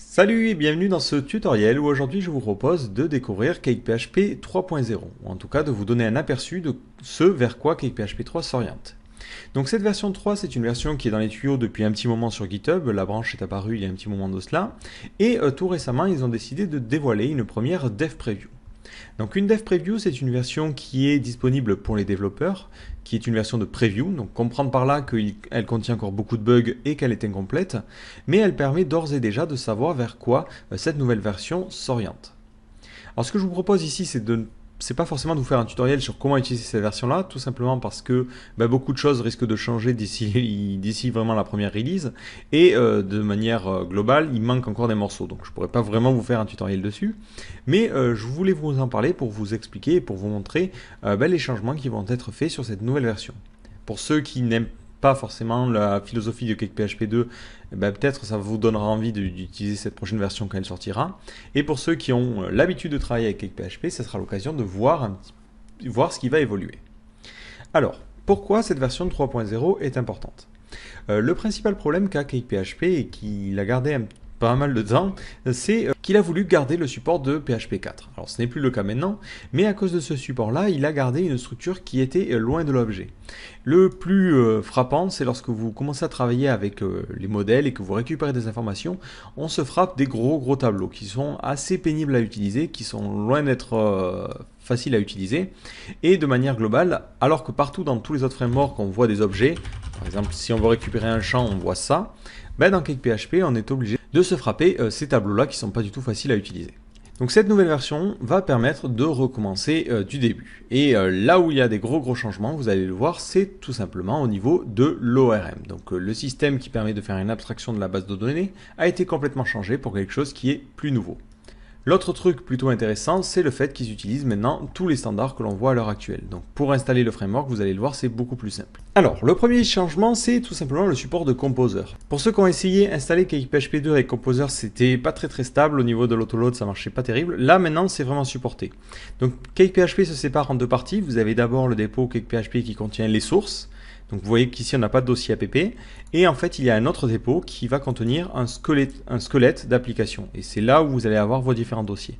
Salut et bienvenue dans ce tutoriel où aujourd'hui je vous propose de découvrir CakePHP 3.0, ou en tout cas de vous donner un aperçu de ce vers quoi CakePHP 3 s'oriente. Donc cette version 3, c'est une version qui est dans les tuyaux depuis un petit moment sur GitHub, la branche est apparue il y a un petit moment de cela, et tout récemment ils ont décidé de dévoiler une première dev preview. Donc une dev preview, c'est une version qui est disponible pour les développeurs, qui est une version de preview, donc comprendre par là qu'elle contient encore beaucoup de bugs et qu'elle est incomplète, mais elle permet d'ores et déjà de savoir vers quoi cette nouvelle version s'oriente. Alors ce que je vous propose ici, c'est pas forcément de vous faire un tutoriel sur comment utiliser cette version-là, tout simplement parce que beaucoup de choses risquent de changer d'ici vraiment la première release, et de manière globale, il manque encore des morceaux, donc je pourrais pas vraiment vous faire un tutoriel dessus, mais je voulais vous en parler pour vous expliquer et pour vous montrer les changements qui vont être faits sur cette nouvelle version. Pour ceux qui n'aiment pas forcément la philosophie de CakePHP 2, peut-être ça vous donnera envie d'utiliser cette prochaine version quand elle sortira. Et pour ceux qui ont l'habitude de travailler avec CakePHP, ça sera l'occasion de voir ce qui va évoluer. Alors, pourquoi cette version 3.0 est importante? Le principal problème qu'a CakePHP et qu'il a gardé pas mal de temps, c'est qu'il a voulu garder le support de PHP 4. Alors ce n'est plus le cas maintenant, mais à cause de ce support-là, il a gardé une structure qui était loin de l'objet. Le plus frappant, c'est lorsque vous commencez à travailler avec les modèles et que vous récupérez des informations, on se frappe des gros tableaux qui sont assez pénibles à utiliser, qui sont loin d'être faciles à utiliser, et de manière globale, alors que partout dans tous les autres frameworks, on voit des objets, par exemple si on veut récupérer un champ, on voit ça, dans CakePHP, on est obligé de se frapper ces tableaux-là qui ne sont pas du tout faciles à utiliser. Donc cette nouvelle version va permettre de recommencer du début. Et là où il y a des gros changements, vous allez le voir, c'est tout simplement au niveau de l'ORM. Donc le système qui permet de faire une abstraction de la base de données a été complètement changé pour quelque chose qui est plus nouveau. L'autre truc plutôt intéressant, c'est le fait qu'ils utilisent maintenant tous les standards que l'on voit à l'heure actuelle. Donc pour installer le framework, vous allez le voir, c'est beaucoup plus simple. Alors, le premier changement, c'est tout simplement le support de Composer. Pour ceux qui ont essayé d'installer CakePHP 2 avec Composer, c'était pas très stable au niveau de l'autoload, ça marchait pas terrible. Là, maintenant, c'est vraiment supporté. Donc CakePHP se sépare en deux parties. Vous avez d'abord le dépôt CakePHP qui contient les sources. Donc vous voyez qu'ici on n'a pas de dossier app, et en fait il y a un autre dépôt qui va contenir un squelette d'application, et c'est là où vous allez avoir vos différents dossiers.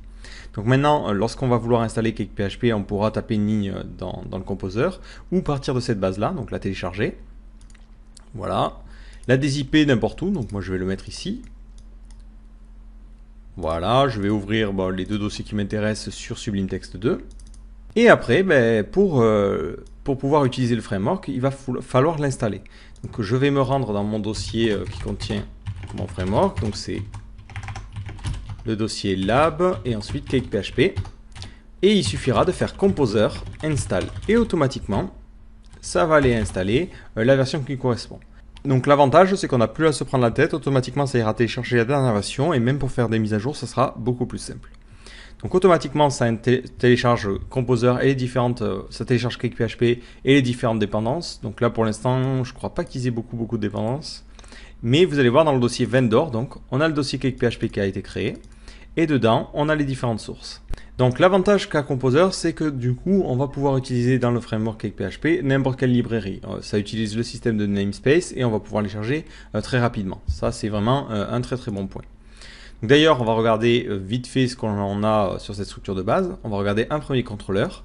Donc maintenant, lorsqu'on va vouloir installer CakePHP, on pourra taper une ligne dans le Composer, ou partir de cette base-là, donc la télécharger. Voilà. La dézipper n'importe où, donc moi je vais le mettre ici. Voilà, je vais ouvrir les deux dossiers qui m'intéressent sur Sublime Text 2. Et après, pour pouvoir utiliser le framework, il va falloir l'installer. Donc je vais me rendre dans mon dossier qui contient mon framework. Donc c'est le dossier lab et ensuite CakePHP. Et il suffira de faire Composer, install. Et automatiquement, ça va aller installer la version qui correspond. Donc l'avantage, c'est qu'on n'a plus à se prendre la tête. Automatiquement, ça ira télécharger la dernière version. Et même pour faire des mises à jour, ça sera beaucoup plus simple. Donc automatiquement, ça télécharge Composer et ça télécharge CakePHP et les différentes dépendances. Donc là, pour l'instant, je ne crois pas qu'ils aient beaucoup de dépendances. Mais vous allez voir dans le dossier vendor, donc on a le dossier CakePHP qui a été créé. Et dedans, on a les différentes sources. Donc l'avantage qu'a Composer, c'est que du coup, on va pouvoir utiliser dans le framework CakePHP n'importe quelle librairie. Ça utilise le système de namespace et on va pouvoir les charger très rapidement. Ça, c'est vraiment un très bon point. D'ailleurs, on va regarder vite fait ce qu'on a sur cette structure de base. On va regarder un premier contrôleur.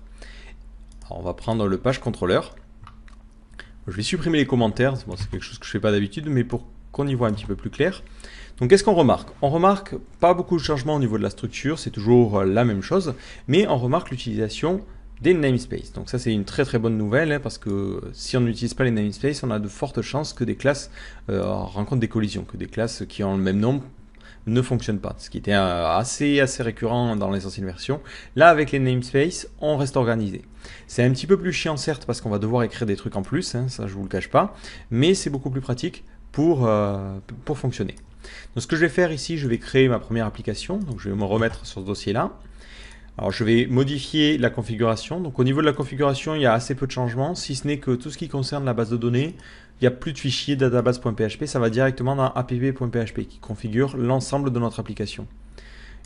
Alors, on va prendre le page contrôleur. Je vais supprimer les commentaires. Bon, c'est quelque chose que je ne fais pas d'habitude, mais pour qu'on y voit un petit peu plus clair. Donc, qu'est-ce qu'on remarque? On remarque pas beaucoup de changements au niveau de la structure. C'est toujours la même chose. Mais on remarque l'utilisation des namespaces. Donc ça, c'est une très bonne nouvelle, parce que si on n'utilise pas les namespaces, on a de fortes chances que des classes rencontrent des collisions, que des classes qui ont le même nom ne fonctionne pas, ce qui était assez récurrent dans les anciennes versions. Là, avec les namespaces, on reste organisé. C'est un petit peu plus chiant, certes, parce qu'on va devoir écrire des trucs en plus, ça je vous le cache pas, mais c'est beaucoup plus pratique pour fonctionner. Donc ce que je vais faire ici, je vais créer ma première application, donc je vais me remettre sur ce dossier-là. Alors je vais modifier la configuration. Donc au niveau de la configuration, il y a assez peu de changements, si ce n'est que tout ce qui concerne la base de données, il n'y a plus de fichier database.php, ça va directement dans app.php qui configure l'ensemble de notre application.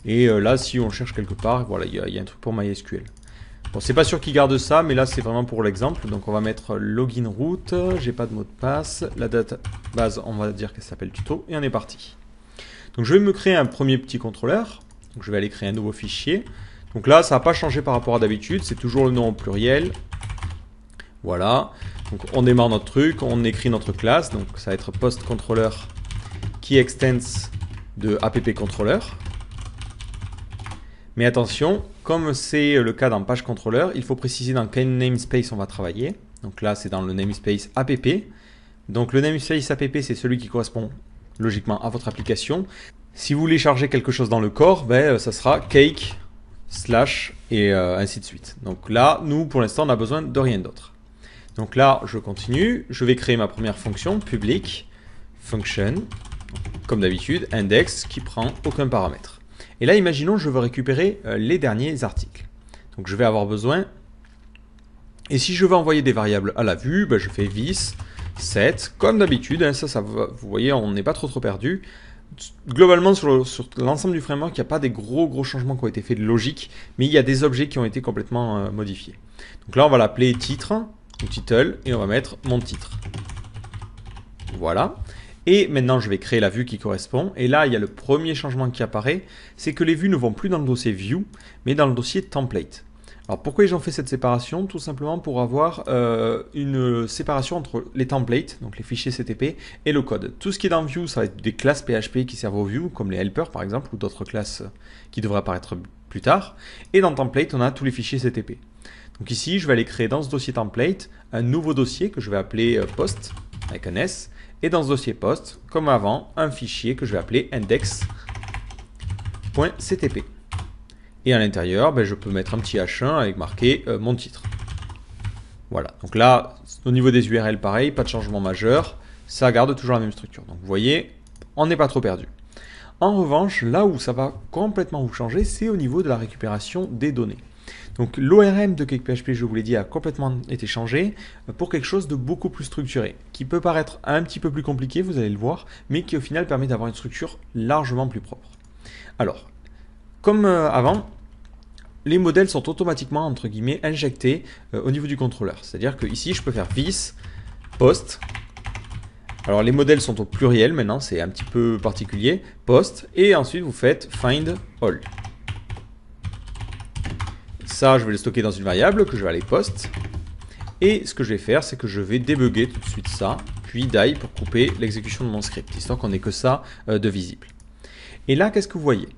Et là, si on cherche quelque part, voilà, il y a un truc pour MySQL. Bon, c'est pas sûr qu'il garde ça, mais là c'est vraiment pour l'exemple. Donc on va mettre login root, j'ai pas de mot de passe, la database, on va dire qu'elle s'appelle tuto, et on est parti. Donc je vais me créer un premier petit contrôleur. Donc je vais aller créer un nouveau fichier. Donc là, ça n'a pas changé par rapport à d'habitude, c'est toujours le nom au pluriel. Voilà. Donc on démarre notre truc, on écrit notre classe. Donc ça va être postController qui extends de appcontroller. Mais attention, comme c'est le cas dans page controller, il faut préciser dans quel namespace on va travailler. Donc là, c'est dans le namespace app. Donc le namespace app, c'est celui qui correspond logiquement à votre application. Si vous voulez charger quelque chose dans le core, ça sera cake, slash et ainsi de suite. Donc là, nous, pour l'instant, on n'a besoin de rien d'autre. Donc là, je continue. Je vais créer ma première fonction, public, function, comme d'habitude, index, qui prend aucun paramètre. Et là, imaginons, je veux récupérer les derniers articles. Donc je vais avoir besoin... Et si je veux envoyer des variables à la vue, je fais vis, set, comme d'habitude. Hein, vous voyez, on n'est pas trop perdu. Globalement, sur l'ensemble du framework, il n'y a pas des gros changements qui ont été faits de logique, mais il y a des objets qui ont été complètement modifiés. Donc là, on va l'appeler titre, ou title, et on va mettre mon titre. Voilà. Et maintenant, je vais créer la vue qui correspond. Et là, il y a le premier changement qui apparaît, c'est que les vues ne vont plus dans le dossier view, mais dans le dossier template. Alors pourquoi ils ont fait cette séparation? Tout simplement pour avoir une séparation entre les templates, donc les fichiers CTP, et le code. Tout ce qui est dans Vue, ça va être des classes PHP qui servent au Vue, comme les helpers par exemple, ou d'autres classes qui devraient apparaître plus tard. Et dans template, on a tous les fichiers CTP. Donc ici, je vais aller créer dans ce dossier template un nouveau dossier que je vais appeler post, avec un S. Et dans ce dossier post, comme avant, un fichier que je vais appeler index.ctp. Et à l'intérieur, je peux mettre un petit H1 avec marqué mon titre. Voilà, donc là, au niveau des URL, pareil, pas de changement majeur, ça garde toujours la même structure. Donc vous voyez, on n'est pas trop perdu. En revanche, là où ça va complètement vous changer, c'est au niveau de la récupération des données. Donc l'ORM de CakePHP, je vous l'ai dit, a complètement été changé pour quelque chose de beaucoup plus structuré, qui peut paraître un petit peu plus compliqué, vous allez le voir, mais qui au final permet d'avoir une structure largement plus propre. Alors, comme avant, les modèles sont automatiquement, entre guillemets, injectés au niveau du contrôleur. C'est-à-dire que ici, je peux faire vis, post. Alors les modèles sont au pluriel maintenant, c'est un petit peu particulier. Post, et ensuite vous faites find all. Ça, je vais le stocker dans une variable que je vais aller post. Et ce que je vais faire, c'est que je vais débugger tout de suite ça, puis die pour couper l'exécution de mon script, histoire qu'on n'ait que ça de visible. Et là, qu'est-ce que vous voyez?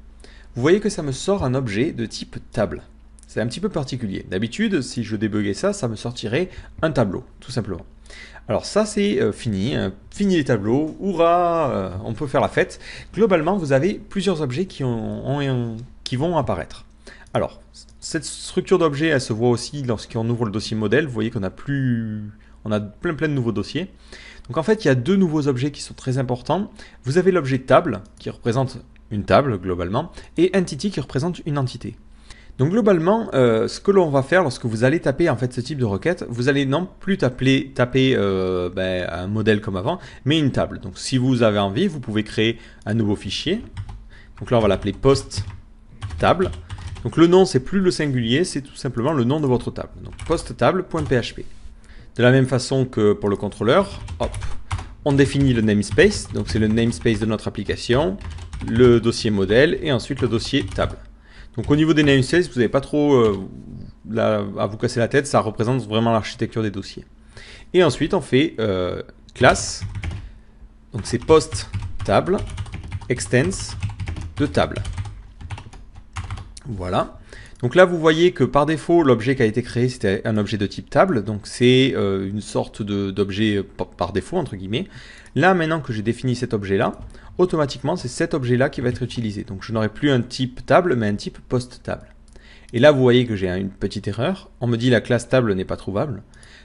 Vous voyez que ça me sort un objet de type table. C'est un petit peu particulier. D'habitude, si je débuguais ça, ça me sortirait un tableau, tout simplement. Alors ça, c'est fini. Fini les tableaux. Hurrah, on peut faire la fête. Globalement, vous avez plusieurs objets qui vont apparaître. Alors, cette structure d'objets, elle se voit aussi lorsqu'on ouvre le dossier modèle. Vous voyez qu'on a plein de nouveaux dossiers. Donc en fait, il y a deux nouveaux objets qui sont très importants. Vous avez l'objet table, qui représente une table globalement, et entity qui représente une entité. Donc globalement, ce que l'on va faire lorsque vous allez taper en fait ce type de requête, vous allez non plus taper un modèle comme avant, mais une table. Donc si vous avez envie, vous pouvez créer un nouveau fichier. Donc là, on va l'appeler post table. Donc le nom, c'est plus le singulier, c'est tout simplement le nom de votre table. Donc posttable.php. De la même façon que pour le contrôleur, hop, on définit le namespace. Donc c'est le namespace de notre application, le dossier modèle et ensuite le dossier table. Donc au niveau des namespaces, vous n'avez pas trop à vous casser la tête, ça représente vraiment l'architecture des dossiers. Et ensuite on fait classe, donc c'est post table, extends de table. Voilà. Donc là vous voyez que par défaut l'objet qui a été créé c'était un objet de type table, donc c'est une sorte d'objet par défaut entre guillemets. Là maintenant que j'ai défini cet objet là, automatiquement c'est cet objet là qui va être utilisé. Donc je n'aurai plus un type table mais un type post table. Et là vous voyez que j'ai une petite erreur, on me dit la classe table n'est pas trouvable.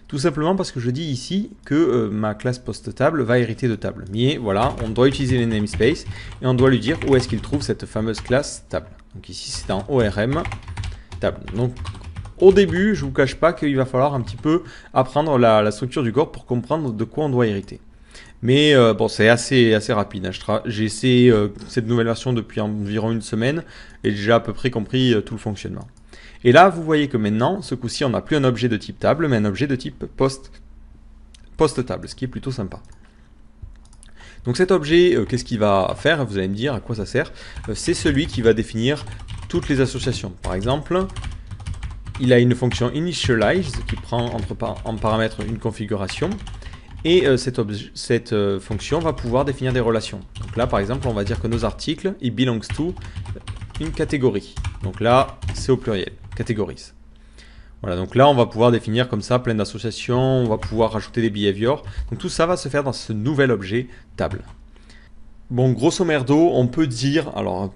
Tout simplement parce que je dis ici que ma classe post table va hériter de table. Mais voilà, on doit utiliser les namespaces et on doit lui dire où est-ce qu'il trouve cette fameuse classe table. Donc ici c'est dans ORM table. Donc au début, je ne vous cache pas qu'il va falloir un petit peu apprendre la structure du corps pour comprendre de quoi on doit hériter. Mais bon, c'est assez rapide. Hein. J'ai essayé cette nouvelle version depuis environ une semaine et j'ai à peu près compris tout le fonctionnement. Et là, vous voyez que maintenant, ce coup-ci, on n'a plus un objet de type table, mais un objet de type post table, ce qui est plutôt sympa. Donc cet objet, qu'est-ce qu'il va faire? Vous allez me dire à quoi ça sert. C'est celui qui va définir toutes les associations. Par exemple, il a une fonction initialize qui prend en paramètre une configuration. Et cette fonction va pouvoir définir des relations. Donc là, par exemple, on va dire que nos articles, ils belongs to une catégorie. Donc là, c'est au pluriel, categories. Voilà, donc là, on va pouvoir définir comme ça plein d'associations, on va pouvoir rajouter des behaviors. Donc tout ça va se faire dans ce nouvel objet table. Bon, grosso merdo, on peut dire, alors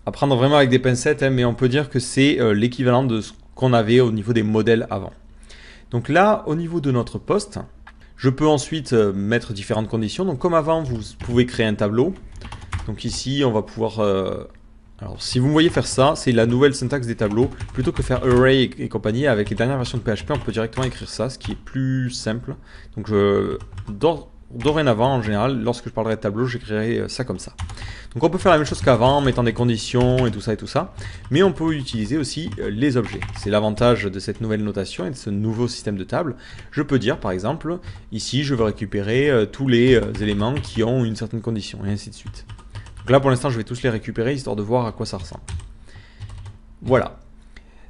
à prendre vraiment avec des pincettes, hein, mais on peut dire que c'est l'équivalent de ce qu'on avait au niveau des modèles avant. Donc là, au niveau de notre poste, je peux ensuite mettre différentes conditions. Donc comme avant, vous pouvez créer un tableau. Donc ici, on va pouvoir... alors si vous me voyez faire ça, c'est la nouvelle syntaxe des tableaux. Plutôt que faire array et compagnie, avec les dernières versions de PHP, on peut directement écrire ça, ce qui est plus simple. Donc dorénavant, en général, lorsque je parlerai de tableau, j'écrirai ça comme ça. Donc on peut faire la même chose qu'avant, en mettant des conditions et tout ça. Mais on peut utiliser aussi les objets. C'est l'avantage de cette nouvelle notation et de ce nouveau système de table. Je peux dire, par exemple, ici, je veux récupérer tous les éléments qui ont une certaine condition, et ainsi de suite. Donc là, pour l'instant, je vais tous les récupérer, histoire de voir à quoi ça ressemble. Voilà.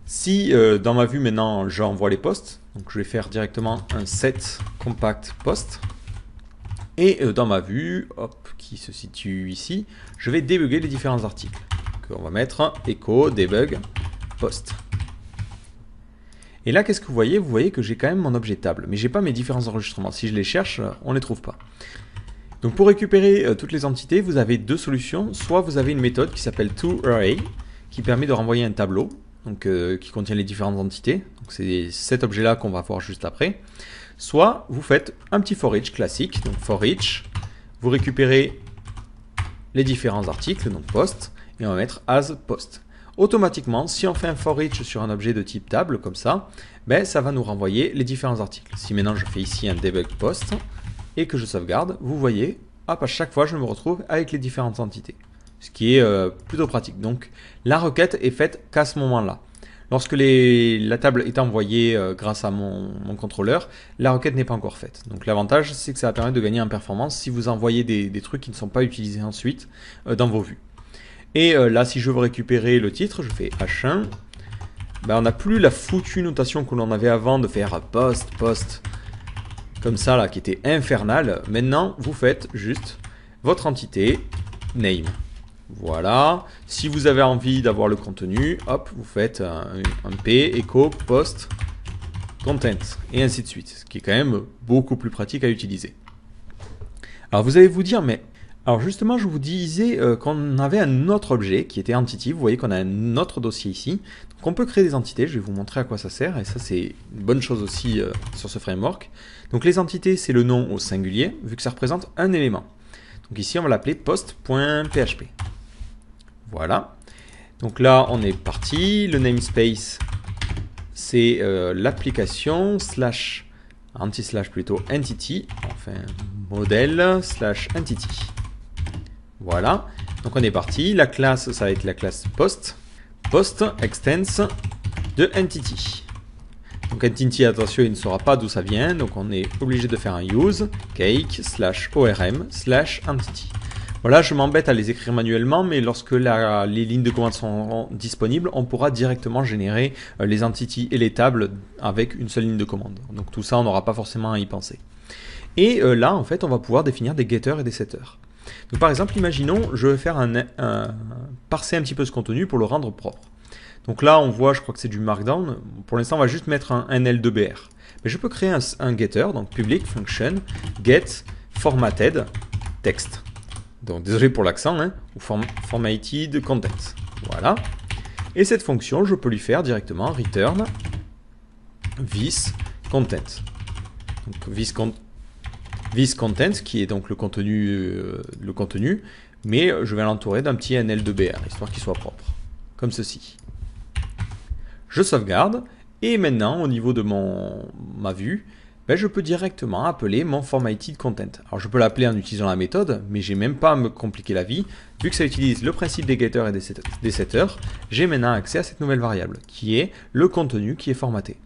Si dans ma vue, maintenant, j'envoie les posts, donc je vais faire directement un set compact post. Et dans ma vue, hop, qui se situe ici, je vais débugger les différents articles. Donc on va mettre echo debug post. Et là, qu'est-ce que vous voyez? Vous voyez que j'ai quand même mon objet table, mais j'ai pas mes différents enregistrements. Si je les cherche, on les trouve pas. Donc pour récupérer toutes les entités, vous avez deux solutions. Soit vous avez une méthode qui s'appelle toArray, qui permet de renvoyer un tableau, donc qui contient les différentes entités. Donc c'est cet objet-là qu'on va voir juste après. Soit vous faites un petit for each classique, donc for each, vous récupérez les différents articles, donc post, et on va mettre as post. Automatiquement, si on fait un for each sur un objet de type table, comme ça, ben, ça va nous renvoyer les différents articles. Si maintenant je fais ici un debug post, et que je sauvegarde, vous voyez, hop, à chaque fois je me retrouve avec les différentes entités. Ce qui est plutôt pratique. Donc la requête est faite qu'à ce moment-là. Lorsque la table est envoyée grâce à mon contrôleur, la requête n'est pas encore faite. Donc l'avantage, c'est que ça va permettre de gagner en performance si vous envoyez des trucs qui ne sont pas utilisés ensuite dans vos vues. Et là, si je veux récupérer le titre, je fais H1. Ben, on n'a plus la foutue notation que l'on avait avant de faire post, comme ça, là, qui était infernale. Maintenant, vous faites juste votre entité, name. Voilà. Si vous avez envie d'avoir le contenu, hop, vous faites un P, echo, post, content, et ainsi de suite. Ce qui est quand même beaucoup plus pratique à utiliser. Alors vous allez vous dire, mais... Alors justement, je vous disais qu'on avait un autre objet qui était entity. Vous voyez qu'on a un autre dossier ici. Donc on peut créer des entités. Je vais vous montrer à quoi ça sert. Et ça, c'est une bonne chose aussi sur ce framework. Donc les entités, c'est le nom au singulier, vu que ça représente un élément. Donc ici, on va l'appeler post.php. Voilà. Donc là, on est parti. Le namespace, c'est l'application slash, anti-slash plutôt, entity, enfin modèle slash entity. Voilà. Donc on est parti. La classe, ça va être la classe post. Post extends de entity. Donc entity, attention, il ne saura pas d'où ça vient. Donc on est obligé de faire un use cake slash orm slash entity. Voilà, je m'embête à les écrire manuellement, mais lorsque les lignes de commande sont disponibles, on pourra directement générer les entities et les tables avec une seule ligne de commande. Donc tout ça, on n'aura pas forcément à y penser. Et là, en fait, on va pouvoir définir des getters et des setters. Donc par exemple, imaginons, je vais faire parser un petit peu ce contenu pour le rendre propre. Donc là, on voit, je crois que c'est du Markdown. Pour l'instant, on va juste mettre un NL2BR. Mais je peux créer un getter, donc public function get formatted text. Donc désolé pour l'accent, hein, ou formatted content. Voilà. Et cette fonction, je peux lui faire directement return this content. Donc this content, qui est donc le contenu, mais je vais l'entourer d'un petit NL2BR, histoire qu'il soit propre. Comme ceci. Je sauvegarde, et maintenant, au niveau de ma vue, ben, je peux directement appeler mon formatted content. Alors je peux l'appeler en utilisant la méthode, mais j'ai même pas à me compliquer la vie. Vu que ça utilise le principe des getters et des setters, j'ai maintenant accès à cette nouvelle variable, qui est le contenu qui est formaté.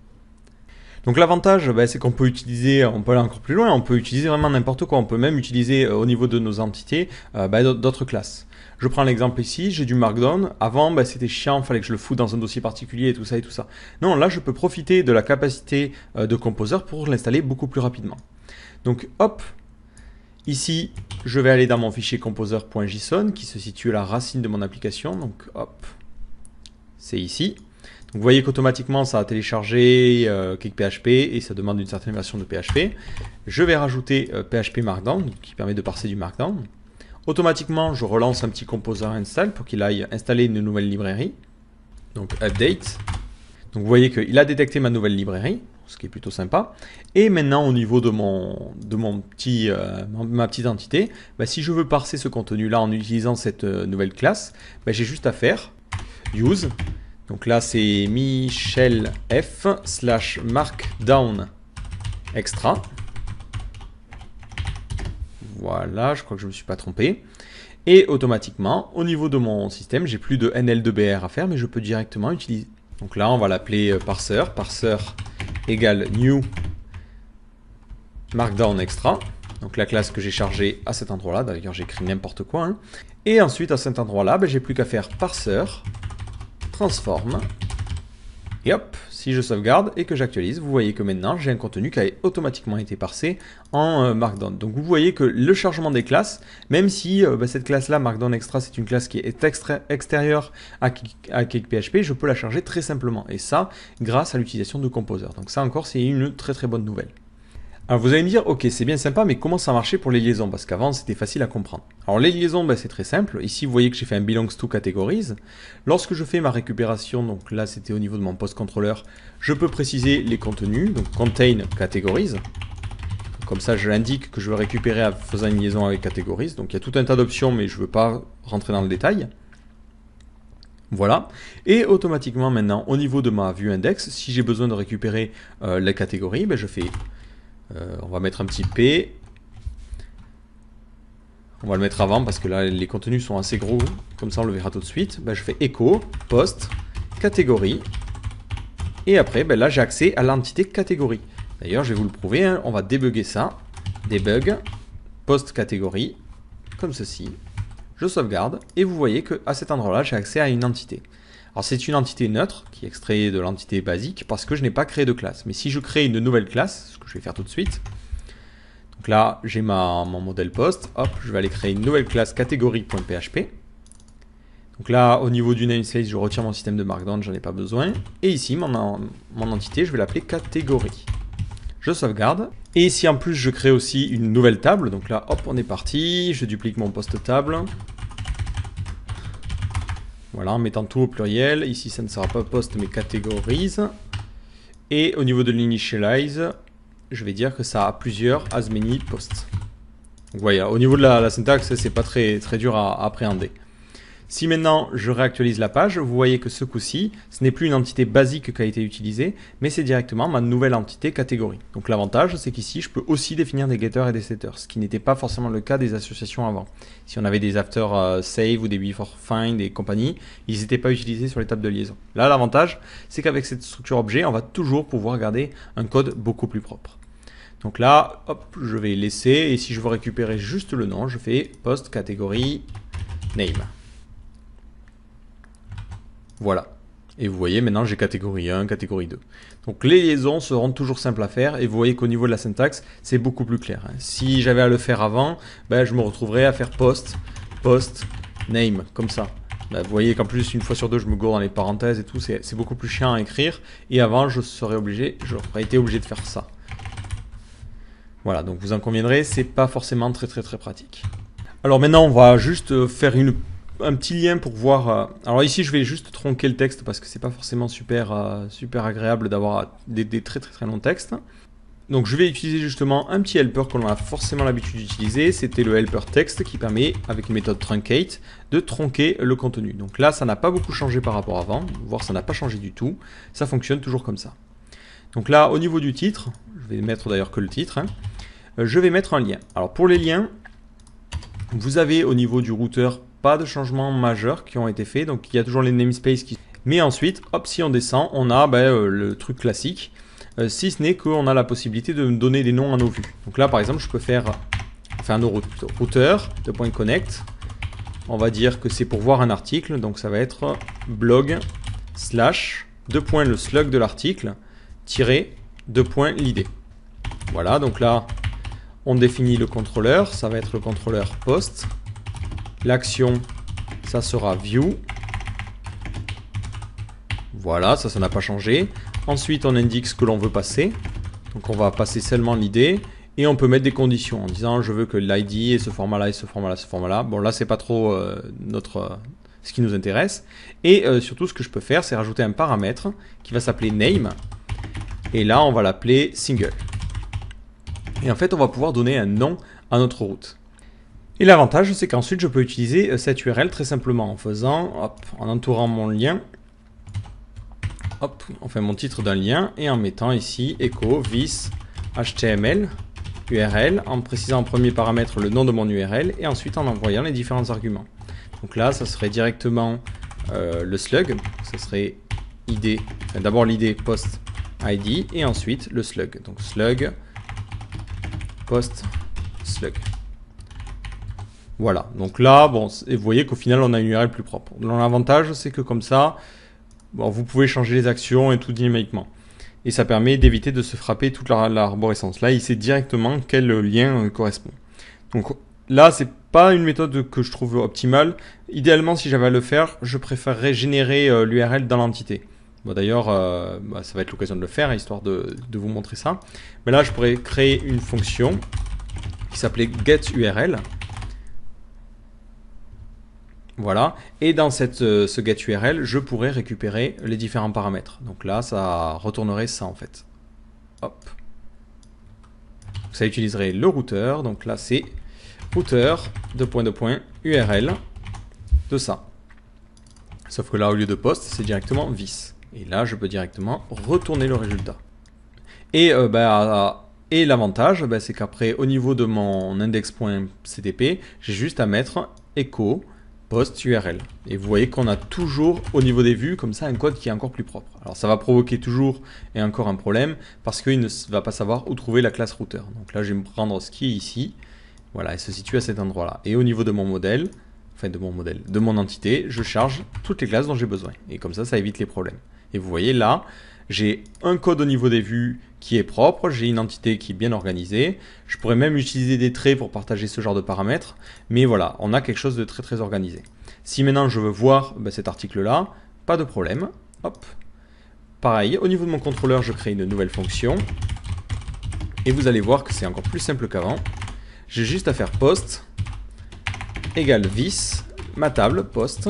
Donc l'avantage, c'est qu'on peut utiliser, on peut aller encore plus loin, on peut utiliser vraiment n'importe quoi. On peut même utiliser au niveau de nos entités d'autres classes. Je prends l'exemple ici, j'ai du Markdown. Avant, c'était chiant, il fallait que je le foute dans un dossier particulier et tout ça et tout ça. Non, là, je peux profiter de la capacité de Composer pour l'installer beaucoup plus rapidement. Donc, hop, ici, je vais aller dans mon fichier composer.json qui se situe à la racine de mon application. Donc, hop, c'est ici. Donc, vous voyez qu'automatiquement, ça a téléchargé CakePHP et ça demande une certaine version de PHP. Je vais rajouter PHP Markdown, qui permet de parser du Markdown. Automatiquement, je relance un petit Composer install pour qu'il aille installer une nouvelle librairie. Donc, update. Donc, vous voyez qu'il a détecté ma nouvelle librairie, ce qui est plutôt sympa. Et maintenant, au niveau de ma petite entité, si je veux parser ce contenu-là en utilisant cette nouvelle classe, j'ai juste à faire use. Donc là, c'est Michel F / markdown extra. Voilà, je crois que je ne me suis pas trompé. Et automatiquement, au niveau de mon système, j'ai plus de NL2BR à faire, mais je peux directement utiliser. Donc là, on va l'appeler parser. Parser égale new markdown extra. Donc la classe que j'ai chargée à cet endroit-là. D'ailleurs, j'écris n'importe quoi. Hein. Et ensuite, à cet endroit-là, j'ai plus qu'à faire parser, transform. Et hop, si je sauvegarde et que j'actualise, vous voyez que maintenant j'ai un contenu qui a automatiquement été parsé en Markdown. Donc vous voyez que le chargement des classes, même si cette classe-là, Markdown Extra, c'est une classe qui est extérieure à CakePHP, je peux la charger très simplement. Et ça, grâce à l'utilisation de Composer. Donc ça encore, c'est une très très bonne nouvelle. Alors vous allez me dire, ok, c'est bien sympa, mais comment ça marchait pour les liaisons? Parce qu'avant, c'était facile à comprendre. Alors les liaisons, c'est très simple. Ici, vous voyez que j'ai fait un belongs to categories. Lorsque je fais ma récupération, donc là, c'était au niveau de mon post controller, je peux préciser les contenus, donc contain categories. Comme ça, je l'indique que je veux récupérer en faisant une liaison avec categories. Donc il y a tout un tas d'options, mais je ne veux pas rentrer dans le détail. Voilà, et automatiquement maintenant, au niveau de ma vue index, si j'ai besoin de récupérer les catégories, je fais... on va mettre un petit P. On va le mettre avant parce que là les contenus sont assez gros. Comme ça on le verra tout de suite. Je fais echo, post, catégorie. Et après là j'ai accès à l'entité catégorie. D'ailleurs je vais vous le prouver. Hein. On va débugger ça. Debug, post catégorie. Comme ceci. Je sauvegarde. Et vous voyez qu'à cet endroit là j'ai accès à une entité. Alors c'est une entité neutre qui est extraite de l'entité basique parce que je n'ai pas créé de classe. Mais si je crée une nouvelle classe, ce que je vais faire tout de suite, donc là j'ai mon modèle post, hop, je vais aller créer une nouvelle classe catégorie.php. Donc là au niveau du namespace, je retire mon système de Markdown, j'en ai pas besoin. Et ici mon entité, je vais l'appeler catégorie. Je sauvegarde. Et ici en plus je crée aussi une nouvelle table. Donc là hop, on est parti, je duplique mon post table. Voilà, en mettant tout au pluriel. Ici, ça ne sera pas post, mais categories. Et au niveau de l'initialize, je vais dire que ça a plusieurs as many posts. Donc voilà, au niveau de la syntaxe, c'est pas très dur à appréhender. Si maintenant je réactualise la page, vous voyez que ce coup-ci, ce n'est plus une entité basique qui a été utilisée, mais c'est directement ma nouvelle entité catégorie. Donc l'avantage, c'est qu'ici, je peux aussi définir des getters et des setters, ce qui n'était pas forcément le cas des associations avant. Si on avait des after save ou des before find et compagnie, ils n'étaient pas utilisés sur les tables de liaison. Là, l'avantage, c'est qu'avec cette structure objet, on va toujours pouvoir garder un code beaucoup plus propre. Donc là, hop, je vais laisser, et si je veux récupérer juste le nom, je fais post catégorie name. Voilà. Et vous voyez, maintenant j'ai catégorie 1, catégorie 2. Donc les liaisons seront toujours simples à faire et vous voyez qu'au niveau de la syntaxe, c'est beaucoup plus clair. Si j'avais à le faire avant, je me retrouverais à faire post, name, comme ça. Vous voyez qu'en plus, une fois sur deux, je me gourde dans les parenthèses et tout, c'est beaucoup plus chiant à écrire. Et avant, j'aurais été obligé de faire ça. Voilà, donc vous en conviendrez, c'est pas forcément très pratique. Alors maintenant, on va juste faire un petit lien pour voir. Alors ici, je vais juste tronquer le texte parce que c'est pas forcément super agréable d'avoir des très longs textes. Donc je vais utiliser justement un petit helper qu'on a forcément l'habitude d'utiliser. C'était le helper text qui permet, avec une méthode truncate, de tronquer le contenu. Donc là, ça n'a pas beaucoup changé par rapport à avant, voire ça n'a pas changé du tout. Ça fonctionne toujours comme ça. Donc là, au niveau du titre, je vais mettre d'ailleurs que le titre, je vais mettre un lien. Alors pour les liens, vous avez au niveau du routeur pas de changements majeurs qui ont été faits, donc il y a toujours les namespaces qui... Mais ensuite, hop, si on descend, on a le truc classique. si ce n'est qu'on a la possibilité de me donner des noms à nos vues. Donc là, par exemple, je peux faire, enfin nos routes plutôt, routeur de point connect. On va dire que c'est pour voir un article, donc ça va être blog slash deux points le slug de l'article tiré deux points l'id. Voilà, donc là on définit le contrôleur, ça va être le contrôleur post. L'action, ça sera view. Voilà, ça n'a pas changé. Ensuite on indique ce que l'on veut passer, donc on va passer seulement l'id. Et on peut mettre des conditions en disant je veux que l'id ait ce format-là et ce format-là, ce format-là. Bon là c'est pas trop ce qui nous intéresse. Et surtout ce que je peux faire c'est rajouter un paramètre qui va s'appeler name. Et là on va l'appeler single. Et en fait on va pouvoir donner un nom à notre route. Et l'avantage c'est qu'ensuite je peux utiliser cette URL très simplement en faisant, hop, en entourant mon lien. Hop, enfin mon titre d'un lien et en mettant ici echo vis html. URL, en précisant en premier paramètre le nom de mon URL et ensuite en envoyant les différents arguments. Donc là, ça serait directement le slug, ça serait id, enfin, d'abord l'id post id et ensuite le slug. Donc slug post slug. Voilà, donc là, bon, vous voyez qu'au final, on a une URL plus propre. L'avantage, c'est que comme ça, bon, vous pouvez changer les actions et tout dynamiquement. Et ça permet d'éviter de se frapper toute l'arborescence. Là, il sait directement quel lien correspond. Donc là, c'est pas une méthode que je trouve optimale. Idéalement, si j'avais à le faire, je préférerais générer l'URL dans l'entité. Bon, d'ailleurs, ça va être l'occasion de le faire, histoire de vous montrer ça. Mais là, je pourrais créer une fonction qui s'appelait getURL. Voilà, et dans ce getURL, je pourrais récupérer les différents paramètres. Donc là, ça retournerait ça en fait. Hop. Ça utiliserait le routeur, donc là c'est routeur, URL de ça. Sauf que là, au lieu de post, c'est directement vis. Et là, je peux directement retourner le résultat. Et, et l'avantage, c'est qu'après, au niveau de mon index.ctp, j'ai juste à mettre echo post URL. Et vous voyez qu'on a toujours au niveau des vues comme ça un code qui est encore plus propre. Alors ça va provoquer toujours et encore un problème parce qu'il ne va pas savoir où trouver la classe routeur. Donc là je vais me prendre ce qui est ici. Voilà, elle se situe à cet endroit là. Et au niveau de mon modèle, enfin de mon entité, je charge toutes les classes dont j'ai besoin. Et comme ça évite les problèmes. Et vous voyez là, j'ai un code au niveau des vues qui est propre, j'ai une entité qui est bien organisée, je pourrais même utiliser des traits pour partager ce genre de paramètres, mais voilà, on a quelque chose de très très organisé. Si maintenant je veux voir cet article là, pas de problème, hop, pareil, au niveau de mon contrôleur je crée une nouvelle fonction, et vous allez voir que c'est encore plus simple qu'avant, j'ai juste à faire post, égale vis, ma table, post,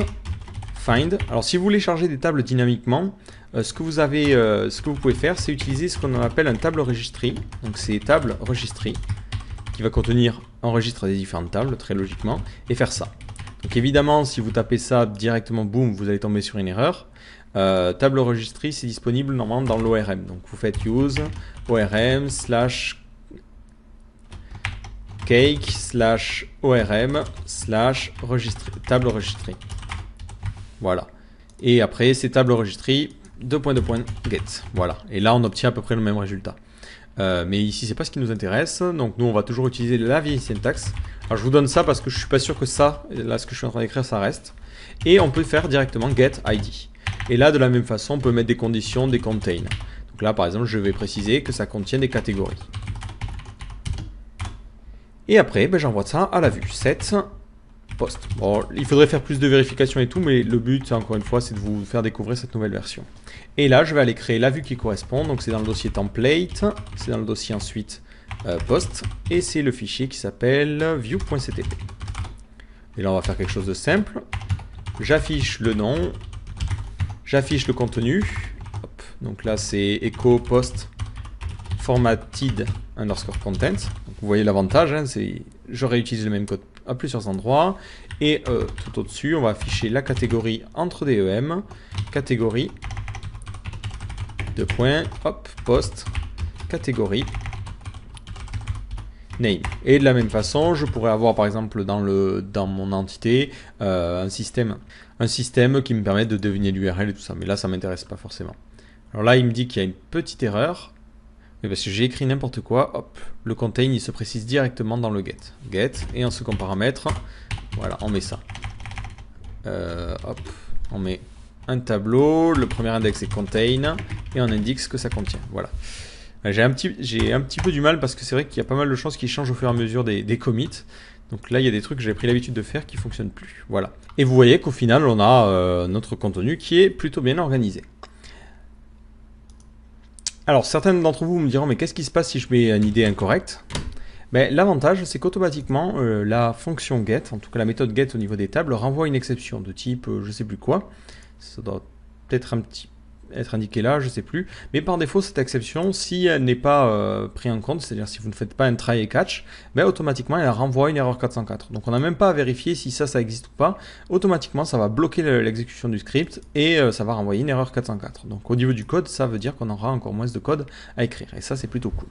find. Alors si vous voulez charger des tables dynamiquement, ce que vous pouvez faire, c'est utiliser ce qu'on appelle un table registry. Donc c'est table registry qui va contenir un registre des différentes tables, très logiquement, et faire ça. Donc évidemment, si vous tapez ça directement, boum, vous allez tomber sur une erreur. Table registry, c'est disponible normalement dans l'ORM. Donc vous faites use ORM / cake / ORM / registry, table registry. Voilà. Et après, c'est table registry, get. Voilà. Et là, on obtient à peu près le même résultat. Mais ici, c'est pas ce qui nous intéresse. Donc, nous, on va toujours utiliser la vieille syntaxe. Alors, je vous donne ça parce que je suis pas sûr que ça, là, ce que je suis en train d'écrire, ça reste. Et on peut faire directement get id. Et là, de la même façon, on peut mettre des conditions, des contain. Donc là, par exemple, je vais préciser que ça contient des catégories. Et après, j'envoie ça à la vue. Set post. Bon, il faudrait faire plus de vérification et tout, mais le but, encore une fois, c'est de vous faire découvrir cette nouvelle version. Et là, je vais aller créer la vue qui correspond. Donc, c'est dans le dossier template, c'est dans le dossier ensuite post, et c'est le fichier qui s'appelle view.ctp. Et là, on va faire quelque chose de simple. J'affiche le nom, j'affiche le contenu. Hop. Donc là, c'est echo post formatted _ content. Donc, vous voyez l'avantage, hein, c'est je réutilise le même code à plusieurs endroits. Et tout au-dessus, on va afficher la catégorie entre DEM, catégorie, hop, post, catégorie, name. Et de la même façon, je pourrais avoir par exemple dans mon entité un système qui me permet de deviner l'URL et tout ça. Mais là, ça ne m'intéresse pas forcément. Alors là, il me dit qu'il y a une petite erreur. Mais parce que j'ai écrit n'importe quoi, hop, le contain il se précise directement dans le get. Get, et en second paramètre, voilà, on met ça. Hop, on met un tableau, le premier index est contain, et on indique ce que ça contient. Voilà. J'ai un petit peu du mal parce que c'est vrai qu'il y a pas mal de choses qui changent au fur et à mesure des commits. Donc là, il y a des trucs que j'ai pris l'habitude de faire qui ne fonctionnent plus. Voilà. Et vous voyez qu'au final, on a notre contenu qui est plutôt bien organisé. Alors, certains d'entre vous me diront, mais qu'est-ce qui se passe si je mets une idée incorrecte? Ben, l'avantage, c'est qu'automatiquement, la fonction get, en tout cas la méthode get au niveau des tables, renvoie une exception de type je sais plus quoi. Ça doit peut-être être indiqué là, je sais plus. Mais par défaut, cette exception, si elle n'est pas prise en compte, c'est-à-dire si vous ne faites pas un try et catch, ben, automatiquement, elle renvoie une erreur 404. Donc on n'a même pas à vérifier si ça existe ou pas. Automatiquement, ça va bloquer l'exécution du script et ça va renvoyer une erreur 404. Donc au niveau du code, ça veut dire qu'on aura encore moins de code à écrire. Et ça, c'est plutôt cool.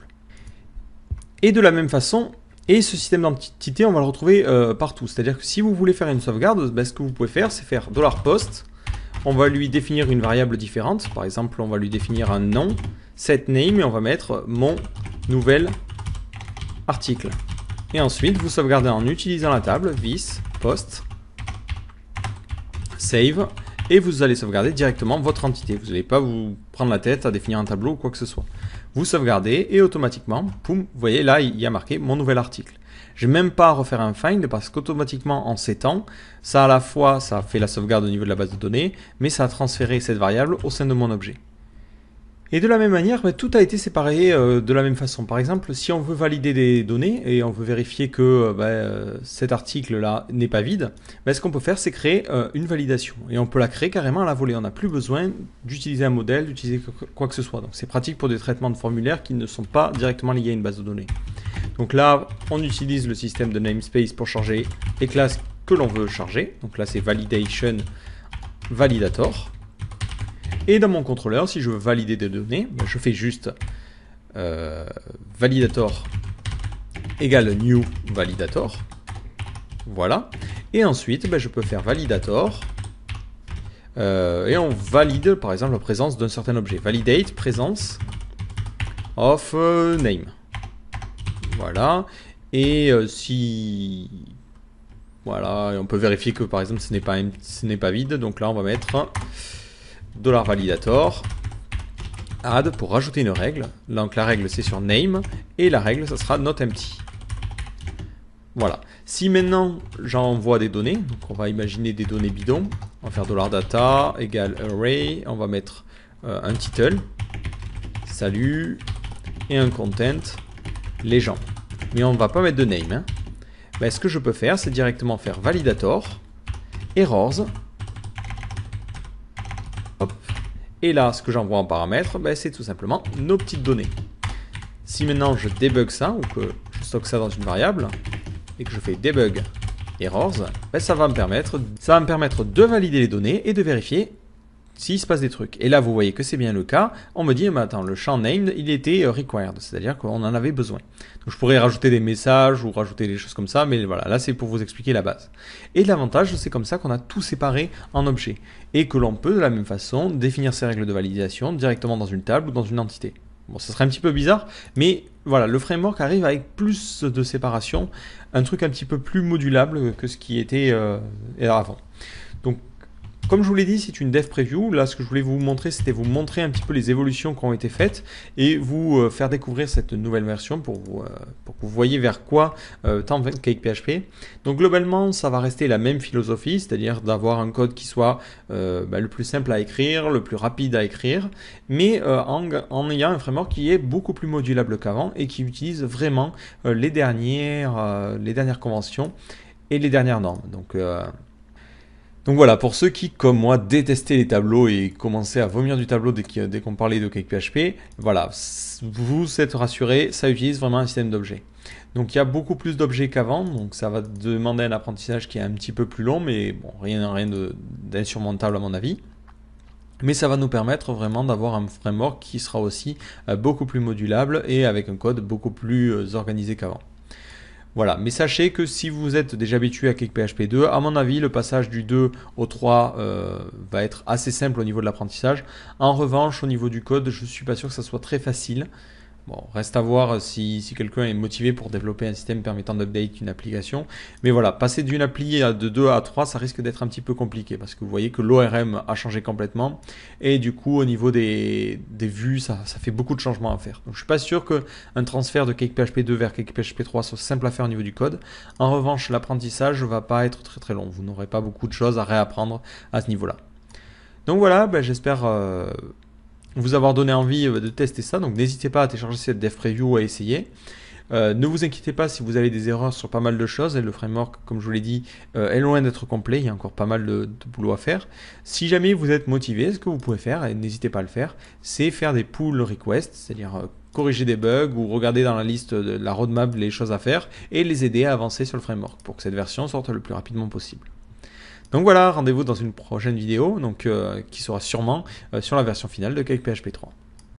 Et de la même façon, et ce système d'entité, on va le retrouver partout. C'est-à-dire que si vous voulez faire une sauvegarde, ben, ce que vous pouvez faire, c'est faire $post. On va lui définir une variable différente. Par exemple, on va lui définir un nom, set name, et on va mettre mon nouvel article. Et ensuite, vous sauvegardez en utilisant la table, this, post, save, et vous allez sauvegarder directement votre entité. Vous n'allez pas vous prendre la tête à définir un tableau ou quoi que ce soit. Vous sauvegardez et automatiquement, poum, vous voyez là, il y a marqué mon nouvel article. Je n'ai même pas à refaire un find parce qu'automatiquement en s'étant, ça à la fois ça fait la sauvegarde au niveau de la base de données, mais ça a transféré cette variable au sein de mon objet. Et de la même manière, tout a été séparé de la même façon. Par exemple, si on veut valider des données et on veut vérifier que cet article-là n'est pas vide, ce qu'on peut faire, c'est créer une validation. Et on peut la créer carrément à la volée. On n'a plus besoin d'utiliser un modèle, d'utiliser quoi que ce soit. Donc c'est pratique pour des traitements de formulaires qui ne sont pas directement liés à une base de données. Donc là, on utilise le système de namespace pour charger les classes que l'on veut charger. Donc là, c'est validation validator. Et dans mon contrôleur, si je veux valider des données, je fais juste validator égale new validator. Voilà. Et ensuite, je peux faire validator et on valide par exemple la présence d'un certain objet. Validate présence of name. Voilà. Et si... Voilà, et on peut vérifier que par exemple ce n'est pas vide. Donc là, on va mettre... $validator add pour rajouter une règle. Donc la règle c'est sur name et la règle ça sera not empty. Voilà. Si maintenant j'envoie des données, donc on va imaginer des données bidons, on va faire $data égale array, on va mettre un title, salut, et un content, les gens. Mais on ne va pas mettre de name. Ce que je peux faire, c'est directement faire validator errors. Hop. Et là, ce que j'envoie en paramètre, c'est tout simplement nos petites données. Si maintenant je débug ça, ou que je stocke ça dans une variable, et que je fais debug errors, ça va me permettre de valider les données et de vérifier s'il se passe des trucs. Et là, vous voyez que c'est bien le cas. On me dit, attends, le champ named, il était required, c'est-à-dire qu'on en avait besoin. Donc je pourrais rajouter des messages ou rajouter des choses comme ça, mais voilà, là c'est pour vous expliquer la base. Et l'avantage, c'est comme ça qu'on a tout séparé en objets. Et que l'on peut, de la même façon, définir ces règles de validation directement dans une table ou dans une entité. Bon, ça serait un petit peu bizarre, mais voilà, le framework arrive avec plus de séparation, un truc un petit peu plus modulable que ce qui était avant. Donc, comme je vous l'ai dit, c'est une dev preview. Là, ce que je voulais vous montrer, c'était vous montrer un petit peu les évolutions qui ont été faites et vous faire découvrir cette nouvelle version pour que vous voyez vers quoi tend CakePHP. Donc, globalement, ça va rester la même philosophie, c'est-à-dire d'avoir un code qui soit le plus simple à écrire, le plus rapide à écrire, mais en ayant un framework qui est beaucoup plus modulable qu'avant et qui utilise vraiment les dernières conventions et les dernières normes. Donc voilà, pour ceux qui, comme moi, détestaient les tableaux et commençaient à vomir du tableau dès qu'on parlait de CakePHP, voilà, vous êtes rassurés, ça utilise vraiment un système d'objets. Donc il y a beaucoup plus d'objets qu'avant, donc ça va demander un apprentissage qui est un petit peu plus long, mais bon, rien d'insurmontable à mon avis. Mais ça va nous permettre vraiment d'avoir un framework qui sera aussi beaucoup plus modulable et avec un code beaucoup plus organisé qu'avant. Voilà, mais sachez que si vous êtes déjà habitué à CakePHP 2, à mon avis, le passage du 2 au 3 va être assez simple au niveau de l'apprentissage. En revanche, au niveau du code, je ne suis pas sûr que ça soit très facile. Bon, reste à voir si quelqu'un est motivé pour développer un système permettant d'update une application. Mais voilà, passer d'une appli de 2 à 3, ça risque d'être un petit peu compliqué parce que vous voyez que l'ORM a changé complètement et du coup, au niveau des vues, ça fait beaucoup de changements à faire. Donc, je suis pas sûr qu'un transfert de CakePHP 2 vers CakePHP 3 soit simple à faire au niveau du code. En revanche, l'apprentissage va pas être très très long. Vous n'aurez pas beaucoup de choses à réapprendre à ce niveau-là. Donc voilà, j'espère vous avoir donné envie de tester ça. Donc n'hésitez pas à télécharger cette dev preview, à essayer. Ne vous inquiétez pas si vous avez des erreurs sur pas mal de choses. Et le framework, comme je vous l'ai dit, est loin d'être complet. Il y a encore pas mal de boulot à faire. Si jamais vous êtes motivé, ce que vous pouvez faire, et n'hésitez pas à le faire, c'est faire des pull requests, c'est-à-dire corriger des bugs ou regarder dans la liste de la roadmap les choses à faire et les aider à avancer sur le framework pour que cette version sorte le plus rapidement possible. Donc voilà, rendez-vous dans une prochaine vidéo qui sera sûrement sur la version finale de CakePHP 3.